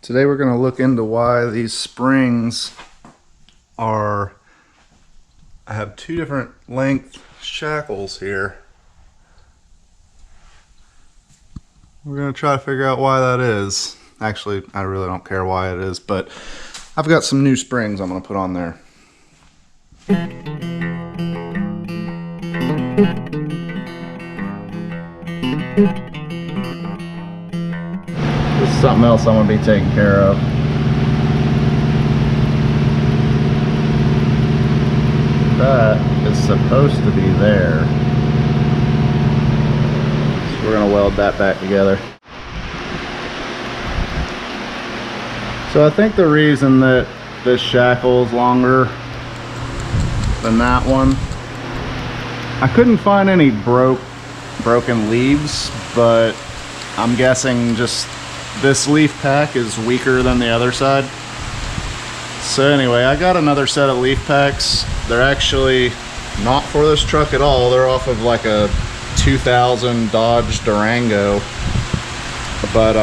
Today we're going to look into why these springs I have two different length shackles here. We're going to try to figure out why that is. Actually, I really don't care why it is, but I've got some new springs I'm going to put on there. This is something else I'm going to be taking care of. That is supposed to be there. So we're going to weld that back together. So I think the reason that this shackle is longer than that one, I couldn't find any broken leaves, but I'm guessing just this leaf pack is weaker than the other side. So anyway, I got another set of leaf packs. They're actually not for this truck at all. They're off of like a 2000 Dodge Durango. But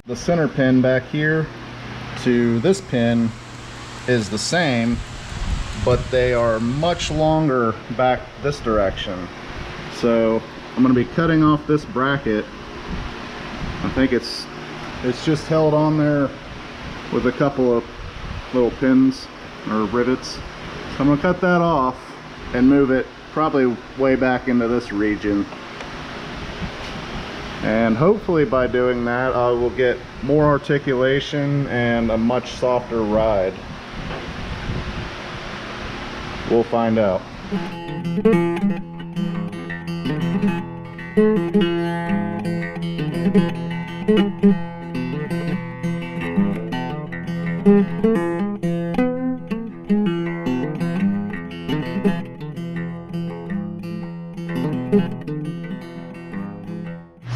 the center pin back here to this pin is the same, but they are much longer back this direction. So I'm going to be cutting off this bracket. I think it's just held on there with a couple of little pins or rivets. So I'm going to cut that off and move it probably way back into this region. And hopefully by doing that I will get more articulation and a much softer ride. We'll find out.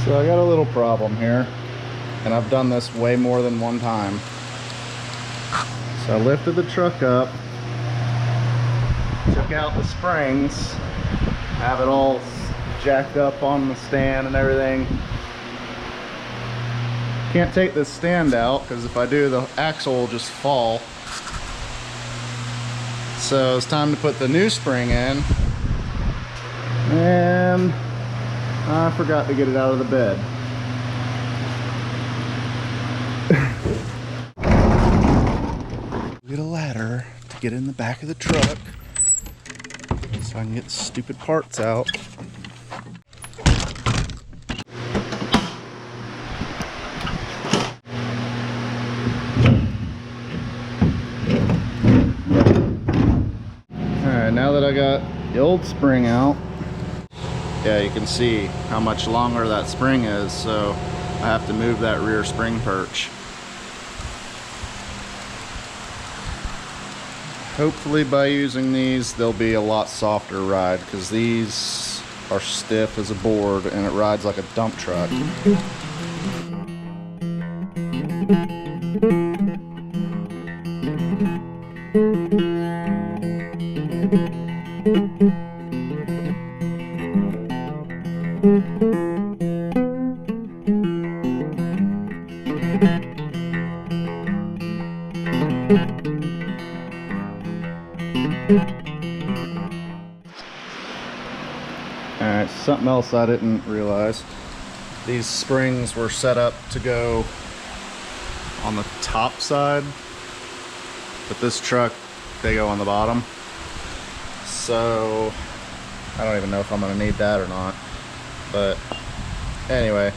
So I got a little problem here, and I've done this way more than one time. So I lifted the truck up, took out the springs, have it all jacked up on the stand and everything. Can't take this stand out because if I do, the axle will just fall. So it's time to put the new spring in, and I forgot to get it out of the bed. Get a ladder to get in the back of the truck so I can get the stupid parts out. Alright, now that I got the old spring out, yeah, you can see how much longer that spring is, so I have to move that rear spring perch. Hopefully by using these, they'll be a lot softer ride, because these are stiff as a board and it rides like a dump truck. Alright, something else I didn't realize. These springs were set up to go on the top side, but this truck, they go on the bottom. So I don't even know if I'm going to need that or not. But anyway,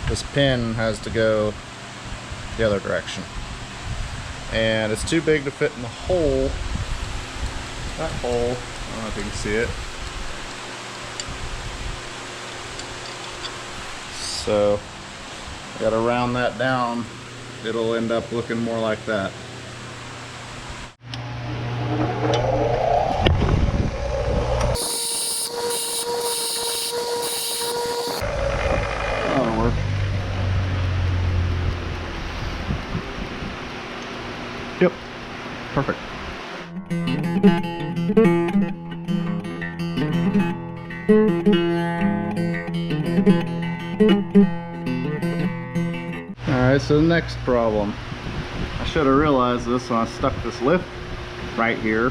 this pin has to go the other direction. And it's too big to fit in the hole. That hole, I don't know if you can see it. So I gotta round that down. It'll end up looking more like that. That'll work. Yep, perfect. Alright, so the next problem. I should have realized this when I stuck this lift right here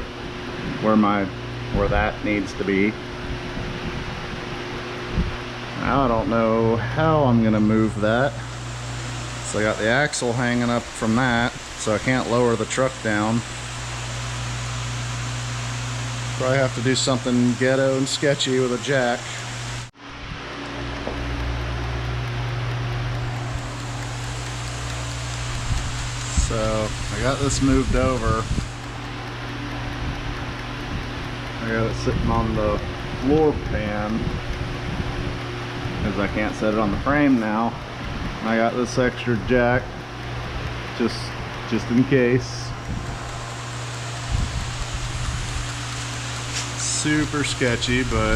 where that needs to be. Now I don't know how I'm gonna move that. So I got the axle hanging up from that, so I can't lower the truck down. Probably have to do something ghetto and sketchy with a jack. So I got this moved over. I got it sitting on the floor pan because I can't set it on the frame now. I got this extra jack just in case. Super sketchy, but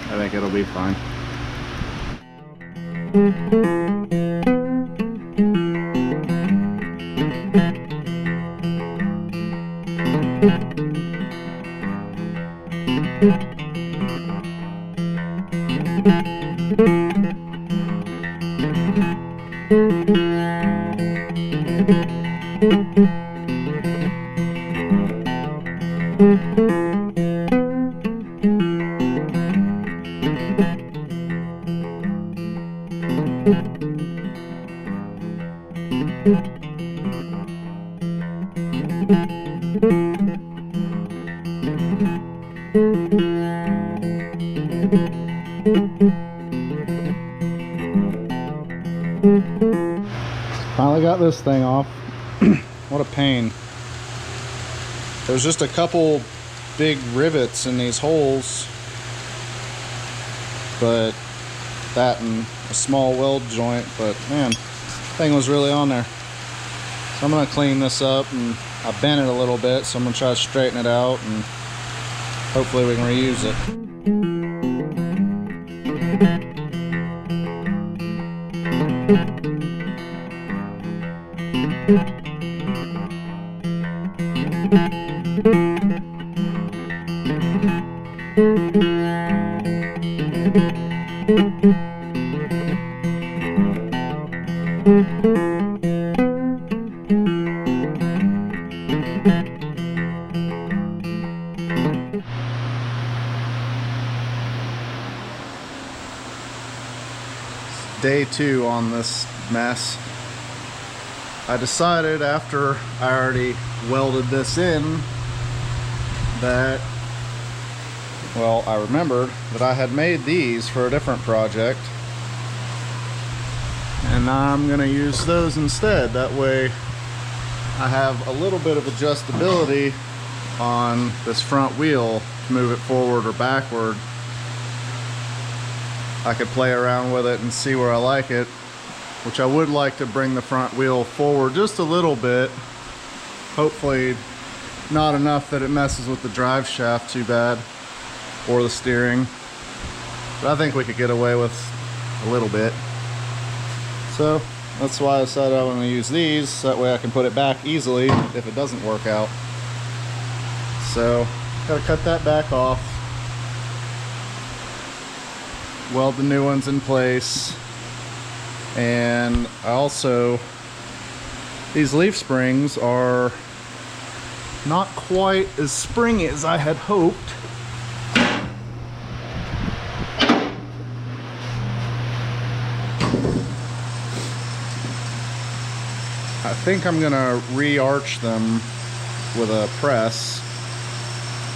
I think it'll be fine. Finally got this thing off. What a pain. There's just a couple big rivets in these holes, but that and a small weld joint, but man, the thing was really on there. So I'm gonna clean this up, and I bent it a little bit, so I'm gonna try to straighten it out and hopefully we can reuse it. Day 2 on this mess. I decided after I already welded this in that, well, I remembered that I had made these for a different project, and now I'm gonna use those instead. That way I have a little bit of adjustability on this front wheel to move it forward or backward. I could play around with it and see where I like it, which I would like to bring the front wheel forward just a little bit. Hopefully not enough that it messes with the drive shaft too bad or the steering, but I think we could get away with a little bit. So that's why I decided I want to use these, that way I can put it back easily if it doesn't work out. So gotta cut that back off, weld the new ones in place, and I also, these leaf springs are not quite as springy as I had hoped. I think I'm gonna re-arch them with a press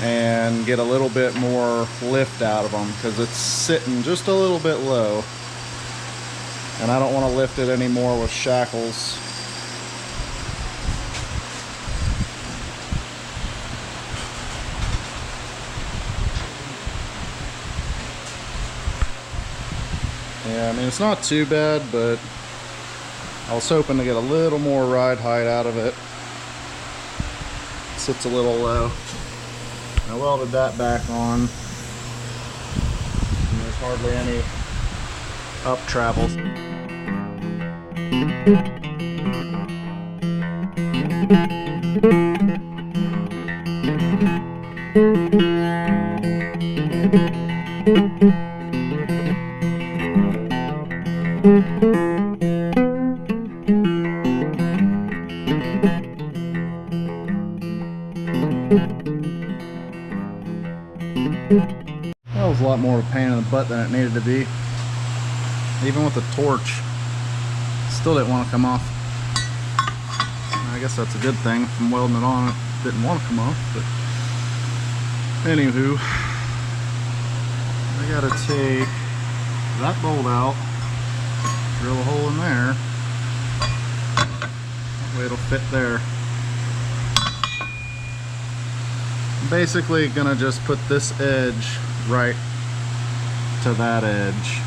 and get a little bit more lift out of them because it's sitting just a little bit low, and I don't want to lift it anymore with shackles. Yeah, I mean, it's not too bad, but I was hoping to get a little more ride height out of it. It sits a little low. I welded that back on, and there's hardly any up travels. lot more of a pain in the butt than it needed to be. Even with the torch, still didn't want to come off. I guess that's a good thing. From welding it on, it didn't want to come off. But anywho, I gotta take that bolt out, drill a hole in there. That way it'll fit there. I'm basically gonna just put this edge right to that edge.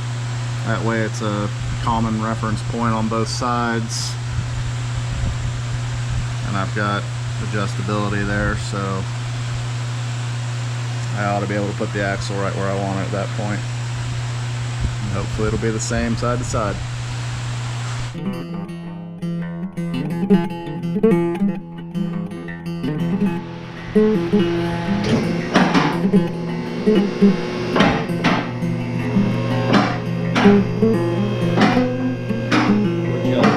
That way it's a common reference point on both sides. And I've got adjustability there, so I ought to be able to put the axle right where I want it at that point. And hopefully it'll be the same side to side.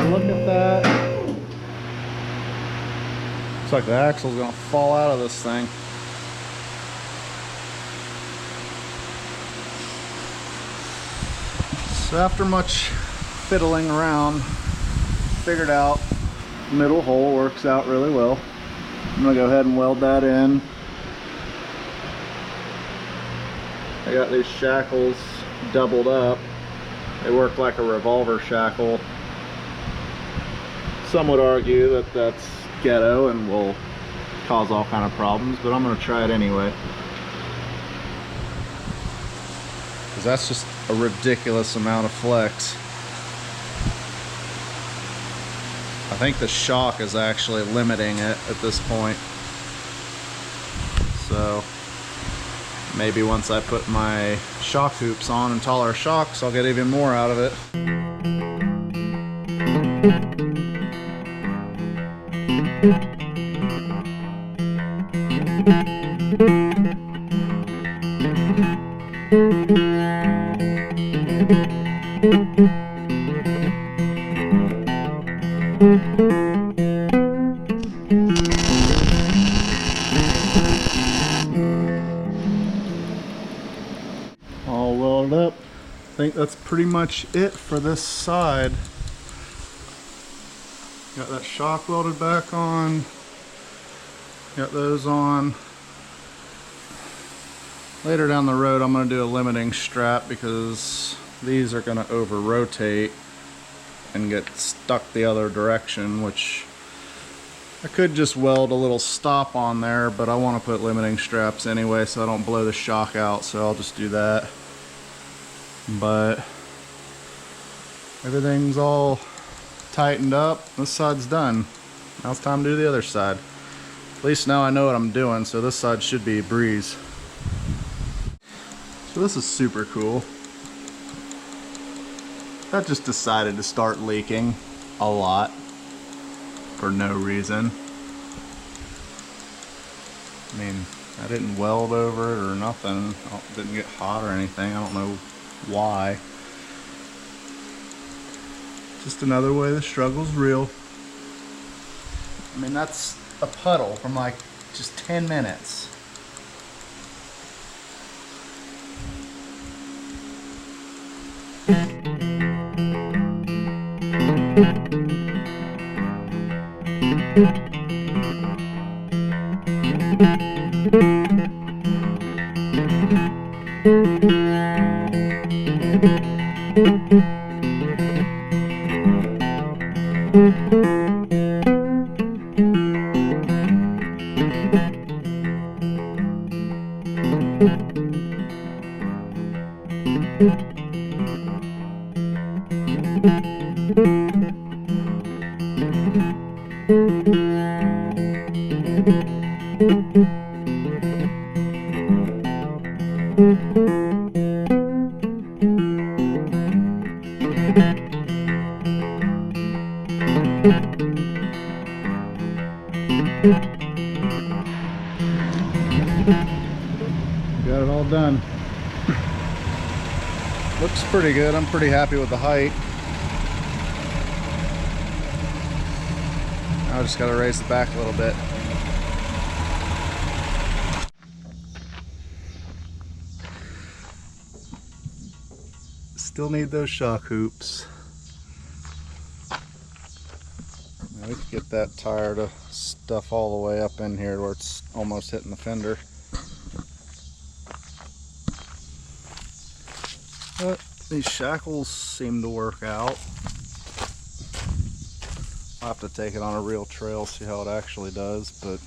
Look at that. Looks like the axle's gonna fall out of this thing. So after much fiddling around, figured out middle hole works out really well. I'm gonna go ahead and weld that in. I got these shackles doubled up. They work like a revolver shackle. Some would argue that that's ghetto and will cause all kind of problems, but I'm gonna try it anyway. Because that's just a ridiculous amount of flex. I think the shock is actually limiting it at this point. So maybe once I put my shock hoops on and taller shocks, I'll get even more out of it. All welded up. I think that's pretty much it for this side. Got that shock welded back on. Got those on. Later down the road, I'm going to do a limiting strap because these are going to over rotate and get stuck the other direction, which I could just weld a little stop on there, but I want to put limiting straps anyway so I don't blow the shock out, so I'll just do that. But everything's all tightened up. This side's done. Now it's time to do the other side. At least now I know what I'm doing, so this side should be a breeze. So this is super cool. That just decided to start leaking a lot for no reason. I mean, I didn't weld over it or nothing. It didn't get hot or anything. I don't know why. Just another way the struggle's real. I mean, that's a puddle from like just 10 minutes. Got it all done. Looks pretty good. I'm pretty happy with the height. I just got to raise the back a little bit. Still need those shock hoops. Now we can get that tire to stuff all the way up in here where it's almost hitting the fender. But these shackles seem to work out. I'll have to take it on a real trail, see how it actually does, but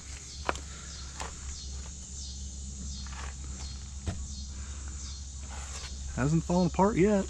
hasn't fallen apart yet.